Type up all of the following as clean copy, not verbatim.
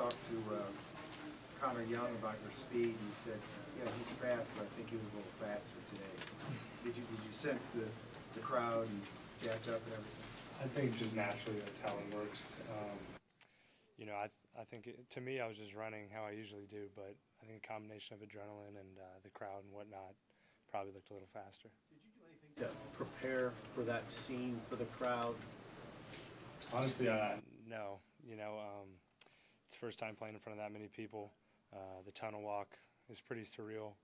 talked to Connor Young about your speed, and he said, yeah, he's fast, but I think he was a little faster today. Did you sense the crowd and jacked up and everything? I think just naturally that's how it works. I think to me I was just running how I usually do, but I think a combination of adrenaline and the crowd and whatnot probably looked a little faster. Did you do anything to prepare for that scene for the crowd? Honestly, no. It's the first time playing in front of that many people. The tunnel walk is pretty surreal.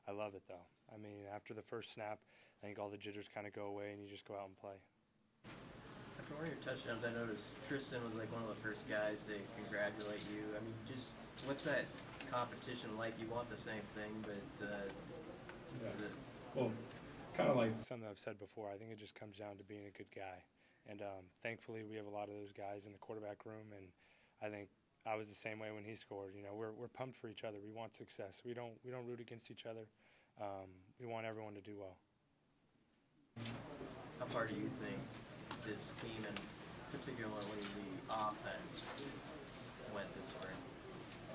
I love it, though. I mean, after the first snap, I think all the jitters kind of go away and you just go out and play. After one of your touchdowns, I noticed Tristan was like one of the first guys to congratulate you. I mean, just what's that competition like? You want the same thing, but well, kind of like something I've said before. I think it just comes down to being a good guy, and thankfully we have a lot of those guys in the quarterback room. And I think I was the same way when he scored. We're pumped for each other. We want success. We don't root against each other. We want everyone to do well. How far do you think this team, and particularly the offense, went this spring?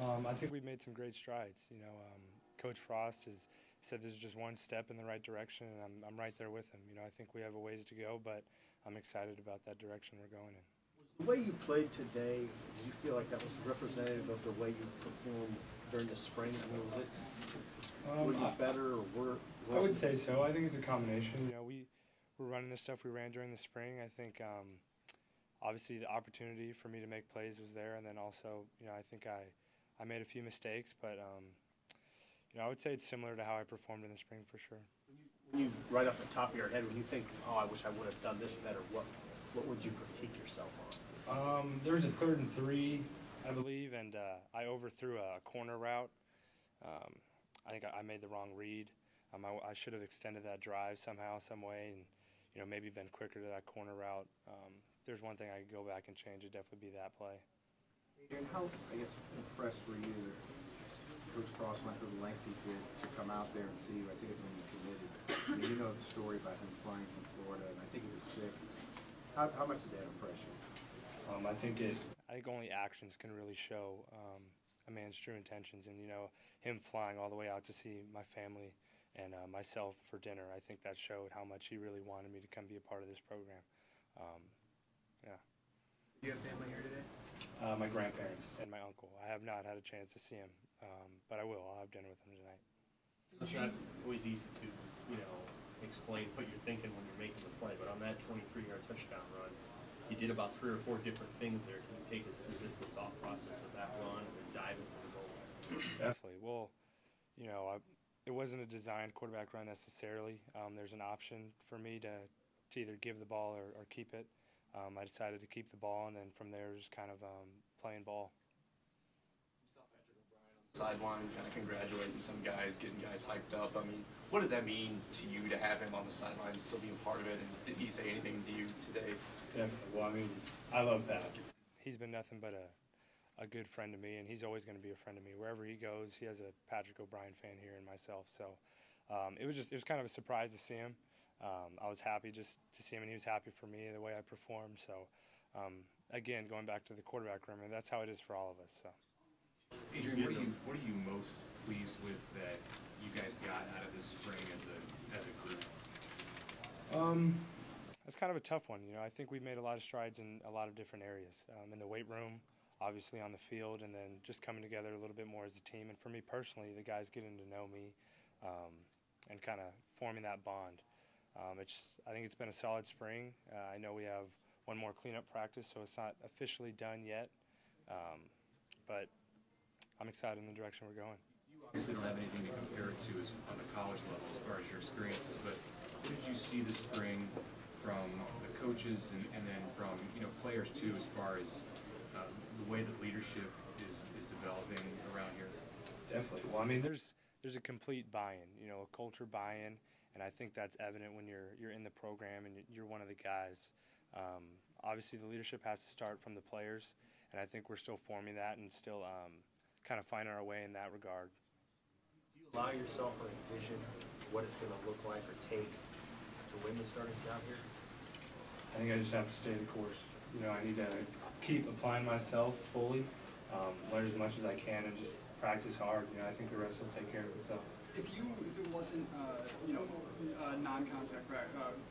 I think we've made some great strides. Coach Frost has said this is just one step in the right direction, and I'm right there with him. I think we have a ways to go, but I'm excited about that direction we're going in. The way you played today, did you feel like that was representative of the way you performed during the spring? I mean, was it were you better or worse? I would say so. I think it's a combination. We're running the stuff we ran during the spring. I think obviously the opportunity for me to make plays was there, and then also I think I made a few mistakes, but I would say it's similar to how I performed in the spring for sure. When you right off the top of your head, when you think, oh, I wish I would have done this better, what would you critique yourself on? There was a 3rd and 3, I believe, and I overthrew a corner route. I think I made the wrong read. I should have extended that drive somehow, some way, and maybe been quicker to that corner route. There's one thing I could go back and change. It'd definitely be that play. Adrian, how impressed were you that Coach Frost went to the lengths he did to come out there and see you? I think it's when you committed. I mean, you know the story about him flying from Florida, and I think he was sick. How much did that impress you? I think only actions can really show a man's true intentions, and him flying all the way out to see my family and myself for dinner. I think that showed how much he really wanted me to come be a part of this program. Yeah. Do you have family here today? My grandparents and my uncle. I have not had a chance to see him, but I will. I'll have dinner with him tonight. It's not always easy to, explain what you're thinking when you're making the play, but on that 23-yard touchdown run, you did about 3 or 4 different things there. Can you take us through just the thought process of that run and then dive into the goal? Definitely. Well, it wasn't a designed quarterback run necessarily. There's an option for me to either give the ball or keep it. I decided to keep the ball, and then from there just kind of playing ball. Sideline, kind of congratulating some guys, getting guys hyped up. I mean, what did that mean to you to have him on the sideline, still being part of it? And did he say anything to you today? Definitely. Well, I love Pat. He's been nothing but a good friend to me, and he's always going to be a friend to me. Wherever he goes, he has a Patrick O'Brien fan here and myself. So it was kind of a surprise to see him. I was happy just to see him, and he was happy for me the way I performed. So again, going back to the quarterback room, and that's how it is for all of us. So. Adrian, what are you most pleased with that you guys got out of this spring as a group? That's kind of a tough one. I think we've made a lot of strides in a lot of different areas. In the weight room, obviously on the field, and then just coming together a little bit more as a team. And for me personally, the guys getting to know me and kind of forming that bond. I think it's been a solid spring. I know we have one more cleanup practice, so it's not officially done yet. But I'm excited in the direction we're going. You obviously don't have anything to compare it to on the college level as far as your experiences, but what did you see this spring from the coaches and then from players too, as far as the way that leadership is developing around here? Definitely. Well, there's a complete buy-in, a culture buy-in, and I think that's evident when you're in the program and you're one of the guys. Obviously, the leadership has to start from the players, and I think we're still forming that and still kind of finding our way in that regard. Do you allow yourself or envision what it's going to look like or take to win the starting job here? I think I just have to stay the course. I need to keep applying myself fully, learn as much as I can, and just practice hard. You know, I think the rest will take care of itself. If it wasn't, a non-contact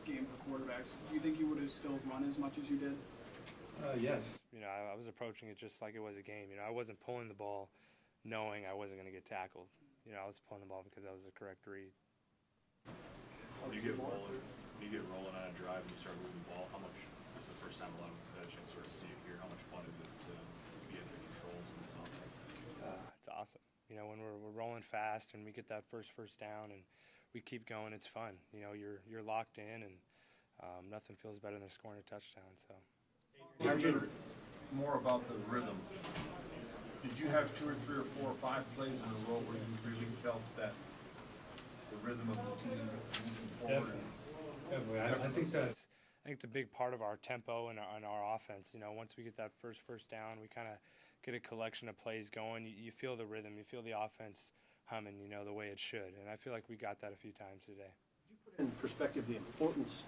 game for quarterbacks, do you think you would have still run as much as you did? Yes. You know, I was approaching it just like it was a game. You know, I wasn't pulling the ball knowing I wasn't going to get tackled. You know, I was pulling the ball because that was the correct read. When you get rolling on a drive and you start moving the ball, how much, this is the first time a lot of us have had a chance to sort of see it here, how much fun is it to be in the controls in this offense? It's awesome. You know, when we're rolling fast and we get that first down and we keep going, it's fun. You know, you're locked in, and nothing feels better than scoring a touchdown. So. Adrian, more about the rhythm. Did you have 2 or 3 or 4 or 5 plays in a row where you really felt that the rhythm of the team moving forward? Definitely. I think the big part of our tempo and our offense. You know, once we get that first down, we kind of get a collection of plays going. You feel the rhythm. You feel the offense humming, you know, the way it should. And I feel like we got that a few times today. Could you put in perspective the importance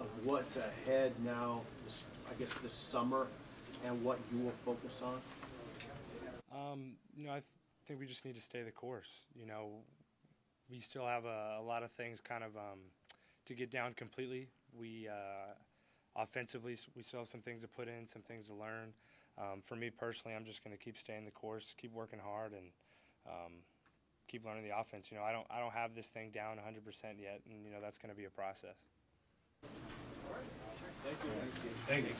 of what's ahead now, this summer, and what you will focus on? You know, I think we just need to stay the course. You know, we still have a lot of things kind of to get down completely. We offensively, we still have some things to put in, some things to learn. For me personally, I'm just going to keep staying the course, keep working hard, and keep learning the offense. You know, I don't have this thing down 100% yet, and you know that's going to be a process. Thank you. Thank you.